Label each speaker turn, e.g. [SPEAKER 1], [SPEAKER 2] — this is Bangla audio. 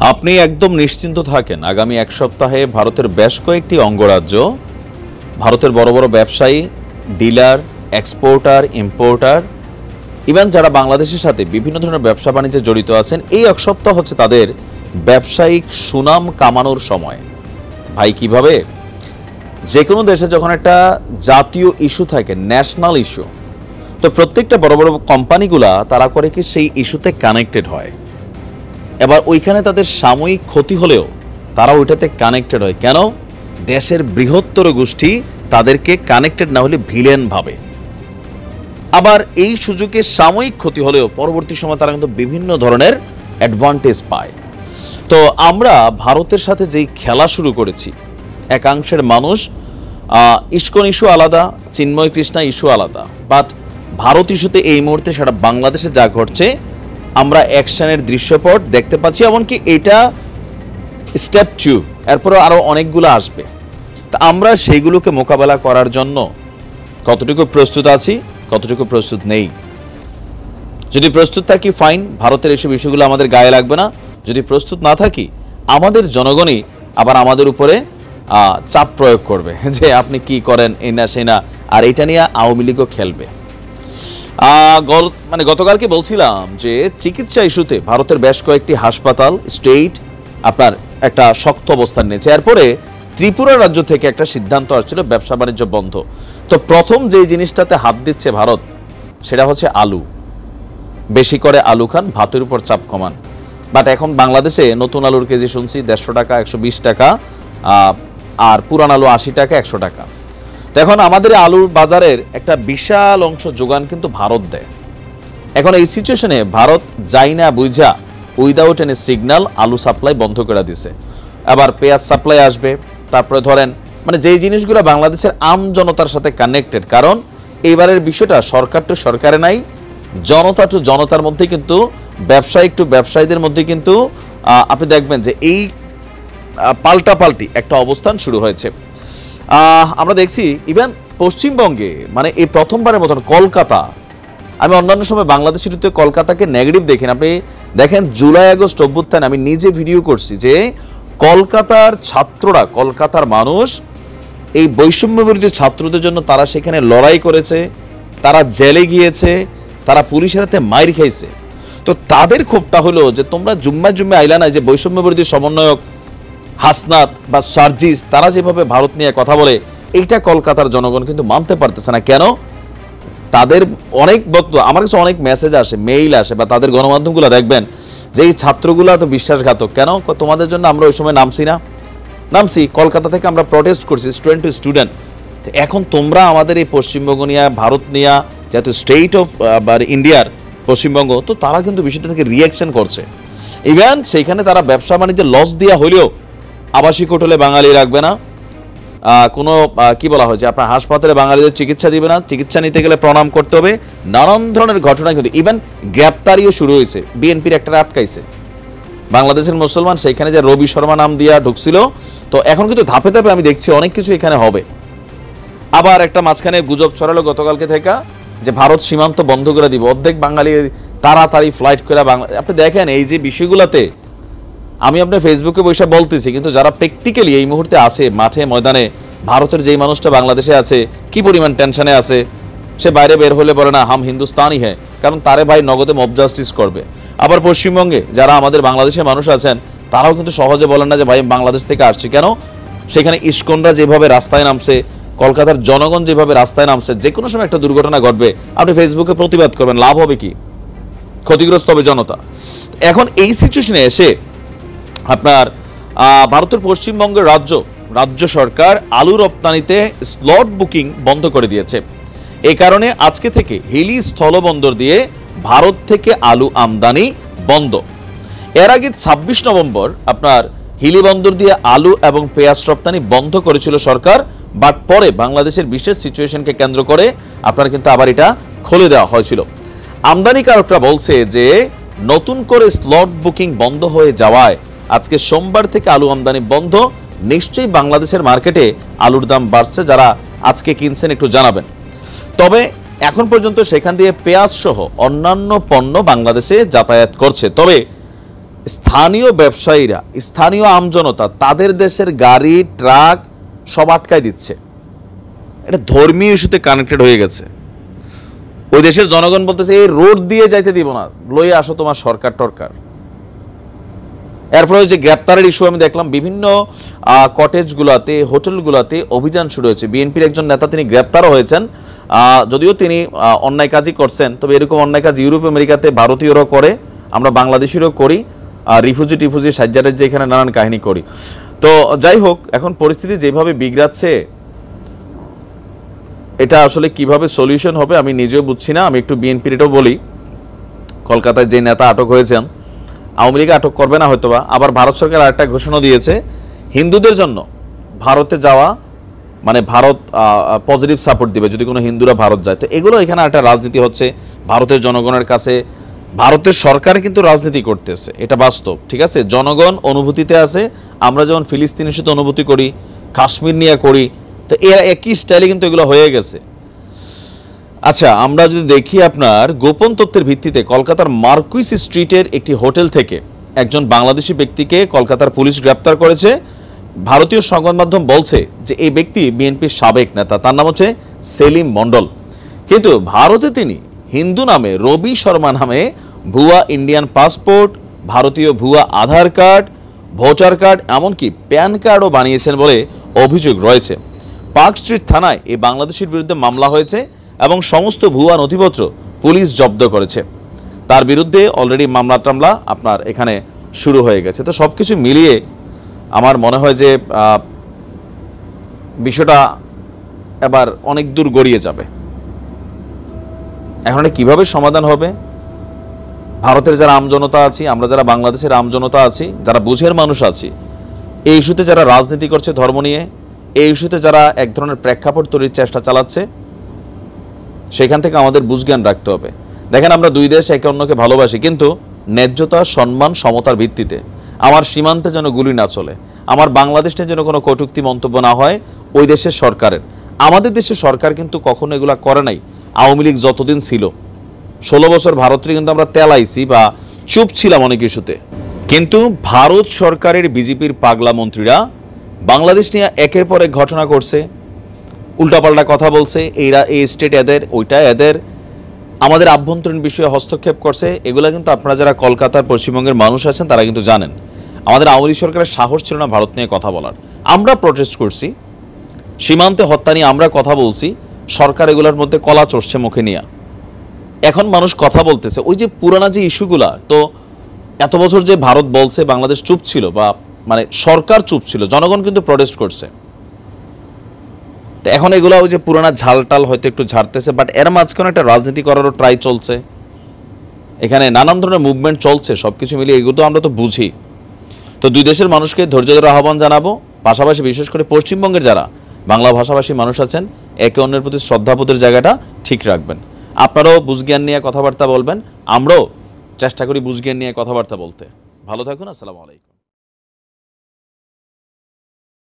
[SPEAKER 1] আপনি একদম নিশ্চিন্ত থাকেন, আগামী এক সপ্তাহে ভারতের বেশ কয়েকটি অঙ্গরাজ্য, ভারতের বড় বড় ব্যবসায়ী, ডিলার, এক্সপোর্টার, ইম্পোর্টার, ইভেন যারা বাংলাদেশের সাথে বিভিন্ন ধরনের ব্যবসা বাণিজ্যে জড়িত আছেন, এই এক সপ্তাহ হচ্ছে তাদের ব্যবসায়িক সুনাম কামানোর সময়। ভাই কিভাবে? যে কোনো দেশে যখন একটা জাতীয় ইস্যু থাকে, ন্যাশনাল ইস্যু, তো প্রত্যেকটা বড় বড় কোম্পানিগুলা তারা করে কি সেই ইস্যুতে কানেক্টেড হয়। এবার ওইখানে তাদের সাময়িক ক্ষতি হলেও তারা ওইটাতে কানেক্টেড হয়। কেন? দেশের বৃহত্তর গোষ্ঠী তাদেরকে কানেক্টেড না হলে ভিলেন ভাবে। আবার এই সুযোগে সাময়িক ক্ষতি হলেও পরবর্তী সময় তারা কিন্তু বিভিন্ন ধরনের অ্যাডভান্টেজ পায়। তো আমরা ভারতের সাথে যেই খেলা শুরু করেছি, একাংশের মানুষ ইস্কন ইস্যু আলাদা, চিন্ময় কৃষ্ণা ইস্যু আলাদা, বাট ভারত ইস্যুতে এই মুহূর্তে সারা বাংলাদেশে যা ঘটছে আমরা অ্যাকশনের দৃশ্যপট দেখতে পাচ্ছি। এমনকি এটা স্টেপ 2, এরপরে আরও অনেকগুলো আসবে। তা আমরা সেইগুলোকে মোকাবেলা করার জন্য কতটুকু প্রস্তুত আছি, কতটুকু প্রস্তুত নেই। যদি প্রস্তুত থাকি ফাইন, ভারতের এসব ইস্যুগুলো আমাদের গায়ে লাগবে না। যদি প্রস্তুত না থাকি, আমাদের জনগণই আবার আমাদের উপরে চাপ প্রয়োগ করবে যে আপনি কি করেন, এই না সেই না, আর এটা নিয়ে আওয়ামী লীগও খেলবে। গতকালকে বলছিলাম যে চিকিৎসা ইস্যুতে ভারতের বেশ কয়েকটি হাসপাতাল, স্টেট আপনার একটা শক্ত অবস্থান নিয়েছে। এরপরে ত্রিপুরা রাজ্য থেকে একটা সিদ্ধান্ত আসছিল ব্যবসা বাণিজ্য বন্ধ। তো প্রথম যে জিনিসটাতে হাত দিচ্ছে ভারত, সেটা হচ্ছে আলু। বেশি করে আলু খান, ভাতের উপর চাপ কমান। বাট এখন বাংলাদেশে নতুন আলুর কেজি শুনছি 150 টাকা, 120 টাকা, আর পুরান আলু 80 টাকা, 100 টাকা। তো এখন আমাদের আলুর বাজারের একটা বিশাল অংশ যোগান কিন্তু ভারত দেয়। এখন এই সিচুয়েশনে ভারত যাই না বুঝা উইদাউট এনি সিগন্যাল আলু সাপ্লাই বন্ধ করে দিছে। আবার পেঁয়াজ সাপ্লাই আসবে। তারপরে ধরেন যেই জিনিসগুলো বাংলাদেশের আম জনতার সাথে কানেক্টেড, কারণ এইবারের বিষয়টা সরকার টু সরকারে নাই, জনতা টু জনতার মধ্যে কিন্তু, ব্যবসায়িক টু ব্যবসায়ীদের মধ্যে কিন্তু আপনি দেখবেন যে এই পাল্টাপাল্টি একটা অবস্থান শুরু হয়েছে। আমরা দেখছি ইভেন পশ্চিমবঙ্গে এই প্রথমবারের মতন কলকাতা, আমি অন্যান্য সময় বাংলাদেশের কলকাতাকে নেগেটিভ দেখেন, আপনি দেখেন জুলাই আগস্ট অভ্যুত্থান আমি নিজে ভিডিও করছি যে কলকাতার ছাত্ররা, কলকাতার মানুষ এই বৈষম্য বিরোধী ছাত্রদের জন্য তারা সেখানে লড়াই করেছে, তারা জেলে গিয়েছে, তারা পুলিশের হাতে মাইর খাইছে। তো তাদের ক্ষোভটা হলো যে তোমরা জুম্মায় জুম্মায় আইলা না, যে বৈষম্য বিরোধী সমন্বয়ক হাসনাত বা সার্জিস তারা যেভাবে ভারত নিয়ে কথা বলে, এইটা কলকাতার জনগণ কিন্তু মানতে পারতেছে না। কেন? তাদের অনেক বক্তব্য, আমার কাছে অনেক মেসেজ আসে, মেইল আসে, বা তাদের গণমাধ্যমগুলো দেখবেন যে এই ছাত্রগুলো তো বিশ্বাসঘাতক। কেন? তোমাদের জন্য আমরা ওই সময় নামছি কলকাতা থেকে আমরা প্রটেস্ট করছি, স্টুডেন্ট টু স্টুডেন্ট। এখন তোমরা আমাদের এই পশ্চিমবঙ্গ নিয়ে, ভারত নিয়ে, যেহেতু স্টেট অফ ইন্ডিয়ার পশ্চিমবঙ্গ, তো তারা কিন্তু বিষয়টা থেকে রিয়াকশন করছে। ইভেন সেইখানে তারা ব্যবসা বাণিজ্যে লস দেওয়া হলেও আবাসিক হোটেলে বাঙালি রাখবে না, কোনো কি বলা হয়েছে আপনার হাসপাতালে বাঙালিদের চিকিৎসা দিবে না, চিকিৎসা নিতে গেলে প্রণাম করতে হবে, নানান ধরনের ঘটনা কিন্তু। ইভেন গ্রেপ্তারিও শুরু হয়েছে, বিএনপির একটা আটকাইছে বাংলাদেশের মুসলমান, সেইখানে যে রবি শর্মা নাম দিয়া ঢুকছিল। তো এখন কিন্তু ধাপে ধাপে আমি দেখছি অনেক কিছু এখানে হবে। আবার একটা মাঝখানে গুজব ছড়ালো গতকালকে থেকে যে ভারত সীমান্ত বন্ধ করে দিবে, অর্ধেক বাঙালি তাড়াতাড়ি ফ্লাইট করে বাংলা। আপনি দেখেন এই যে বিষয়গুলোতে আমি আপনার ফেসবুকে বসে বলতেছি, কিন্তু যারা প্র্যাকটিক্যালি এই মুহূর্তে আছে মাঠে ময়দানে, ভারতের যেই মানুষটা বাংলাদেশে আছে কি পরিমাণ টেনশনে আছে, সে বাইরে বের হলে বলে না হাম হিন্দুস্তানি হ্যাঁ, কারণ তারে ভাই নগদে মব জাস্টিস করবে। আবার পশ্চিমবঙ্গে যারা আমাদের বাংলাদেশের মানুষ আছেন, তারাও কিন্তু সহজে বলেন না যে ভাই বাংলাদেশ থেকে আসছি। কেন? সেখানে ইস্কনরা যেভাবে রাস্তায় নামছে, কলকাতার জনগণ যেভাবে রাস্তায় নামছে, যে কোনো সময় একটা দুর্ঘটনা ঘটবে, আপনি ফেসবুকে প্রতিবাদ করবেন, লাভ হবে কি? ক্ষতিগ্রস্ত হবে জনতা। এখন এই সিচুয়েশনে এসে আপনার ভারতের পশ্চিমবঙ্গের রাজ্য সরকার আলু রপ্তানিতে স্লট বুকিং বন্ধ করে দিয়েছে। এই কারণে আজকে থেকে হিলি স্থলবন্দর দিয়ে ভারত থেকে আলু আমদানি বন্ধ। এর আগে 26 নভেম্বর আপনার হিলি বন্দর দিয়ে আলু এবং পেঁয়াজ রপ্তানি বন্ধ করেছিল সরকার, বাট পরে বাংলাদেশের বিশেষ সিচুয়েশনকে কেন্দ্র করে আপনার কিন্তু আবার এটা খুলে দেওয়া হয়েছিল। আমদানিকারকরা বলছে যে নতুন করে স্লট বুকিং বন্ধ হয়ে যাওয়ায় আজকে সোমবার থেকে আলু আমদানি বন্ধ। নিশ্চয়ই বাংলাদেশের মার্কেটে আলুর দাম বাড়ছে, যারা আজকে কিনছেন একটু জানাবেন। তবে এখন পর্যন্ত সেখান দিয়ে পেঁয়াজ সহ অন্যান্য পণ্য বাংলাদেশে যাতায়াত করছে। তবে স্থানীয় ব্যবসায়ীরা, স্থানীয় আমজনতা তাদের দেশের গাড়ি ট্রাক সব আটকায় দিচ্ছে। এটা ধর্মীয় ইস্যুতে কানেক্টেড হয়ে গেছে। ওই দেশের জনগণ বলতেছে এই রোড দিয়ে যাইতে দিব না, লয়ে আসো তোমার সরকার টরকার। এরপরে ওই যে গ্রেপ্তারের ইস্যু আমি দেখলাম বিভিন্ন কটেজগুলোতে, হোটেলগুলোতে অভিযান শুরু হয়েছে। বিএনপির একজন নেতা তিনি গ্রেপ্তারও হয়েছেন, যদিও তিনি অন্যায় কাজই করছেন। তবে এরকম অন্যায় কাজ ইউরোপ আমেরিকাতে ভারতীয়রাও করে, আমরা বাংলাদেশিরও করি, রিফিউজি টিফুজি সাজ্জারের যে এখানে নানান কাহিনী করি। তো যাই হোক, এখন পরিস্থিতি যেভাবে বিগড়াচ্ছে এটা আসলে কিভাবে সলিউশন হবে আমি নিজেও বুঝছি না। আমি একটু বিএনপির এটাও বলি, কলকাতায় যে নেতা আটক হয়েছেন আওয়ামী লীগ আটক করবে না হয়তোবা। আবার ভারত সরকার আরেকটা ঘোষণা দিয়েছে হিন্দুদের জন্য ভারতে যাওয়া মানে ভারত পজিটিভ সাপোর্ট দিবে যদি কোনো হিন্দুরা ভারত যায়। তো এগুলো এখানে একটা রাজনীতি হচ্ছে ভারতের জনগণের কাছে। ভারতের সরকার কিন্তু রাজনীতি করতেছে, এটা বাস্তব, ঠিক আছে। জনগণ অনুভূতিতে আছে, আমরা যেমন ফিলিস্তিনের সাথে অনুভূতি করি, কাশ্মীর নিয়ে করি, তো এরা একই স্টাইলে কিন্তু এগুলো হয়ে গেছে। আচ্ছা, আমরা যদি দেখি আপনার গোপন তথ্যের ভিত্তিতে কলকাতার মার্কুইস স্ট্রিটের একটি হোটেল থেকে একজন বাংলাদেশি ব্যক্তিকে কলকাতার পুলিশ গ্রেপ্তার করেছে। ভারতীয় সংবাদ মাধ্যম বলছে যে এই ব্যক্তি বিএনপির সাবেক নেতা, তার নাম হচ্ছে সেলিম মণ্ডল। কিন্তু ভারতে তিনি হিন্দু নামে রবি শর্মা নামে ভুয়া ইন্ডিয়ান পাসপোর্ট, ভারতীয় ভুয়া আধার কার্ড, ভোটার কার্ড, এমনকি প্যান কার্ডও বানিয়েছেন বলে অভিযোগ রয়েছে। পার্ক স্ট্রিট থানায় এই বাংলাদেশের বিরুদ্ধে মামলা হয়েছে এবং সমস্ত ভুয়া নথিপত্র পুলিশ জব্দ করেছে। তার বিরুদ্ধে অলরেডি মামলা টামলা আপনার এখানে শুরু হয়ে গেছে। তো সব কিছু মিলিয়ে আমার মনে হয় যে বিষয়টা এবার অনেক দূর গড়িয়ে যাবে। এখন কিভাবে সমাধান হবে? ভারতের যারা আমজনতা আছি, আমরা যারা বাংলাদেশের আমজনতা আছি, যারা বুঝের মানুষ আছি, এই ইস্যুতে যারা রাজনীতি করছে ধর্ম নিয়ে, এই ইস্যুতে যারা এক ধরনের প্রেক্ষাপট তৈরির চেষ্টা চালাচ্ছে, সেখান থেকে আমাদের বুঝজ্ঞান রাখতে হবে। দেখেন, আমরা দুই দেশ একে অন্যকে ভালোবাসি, কিন্তু ন্যায্যতা, সম্মান, সমতার ভিত্তিতে। আমার সীমান্তে যেন গুলি না চলে, আমার বাংলাদেশ নিয়ে যেন কোনো কটূক্তি মন্তব্য না হয় ওই দেশের সরকারের। আমাদের দেশের সরকার কিন্তু কখনো এগুলা করে নাই। আওয়ামী লীগ যতদিন ছিল, 16 বছর ভারতের কিন্তু আমরা তেলাইছি বা চুপ ছিলাম অনেক ইস্যুতে। কিন্তু ভারত সরকারের বিজেপির পাগলা মন্ত্রীরা বাংলাদেশ নিয়ে একের পর এক ঘটনা করছে, উল্টাপাল্টা কথা বলছে, এইরা এই স্টেট এদের, ওইটা এদের, আমাদের আভ্যন্তরীণ বিষয়ে হস্তক্ষেপ করছে। এগুলো কিন্তু আপনারা যারা কলকাতার পশ্চিমবঙ্গের মানুষ আছেন তারা কিন্তু জানেন। আমাদের আওয়ামী লীগ সরকারের সাহস ছিল না ভারত নিয়ে কথা বলার। আমরা প্রটেস্ট করছি, সীমান্তে হত্যা নিয়ে আমরা কথা বলছি, সরকার এগুলোর মধ্যে কলা চড়ছে মুখে নিয়ে। এখন মানুষ কথা বলতেছে, ওই যে পুরানা যে ইস্যুগুলা, তো এত বছর যে ভারত বলছে বাংলাদেশ চুপ ছিল, বা মানে সরকার চুপ ছিল, জনগণ কিন্তু প্রটেস্ট করছে। তো এখন এগুলো ওই যে পুরানা ঝালটাল হয়তো একটু ঝাড়তেছে, বাট এর মাঝখানে একটা রাজনীতি করারও ট্রাই চলছে, এখানে নানান ধরনের মুভমেন্ট চলছে। সব কিছু মিলিয়ে এগুলো তো আমরা তো বুঝি। তো দুই দেশের মানুষকে ধৈর্য ধরে আহ্বান জানাবো। পাশাপাশি বিশেষ করে পশ্চিমবঙ্গের যারা বাংলা ভাষাভাষী মানুষ আছেন, একে অন্যের প্রতি শ্রদ্ধাবোধের জায়গাটা ঠিক রাখবেন। আপনারাও বুঝজ্ঞান নিয়ে কথাবার্তা বলবেন, আমরাও চেষ্টা করি বুঝজ্ঞান নিয়ে কথাবার্তা বলতে। ভালো থাকুন, আসসালামু আলাইকুম।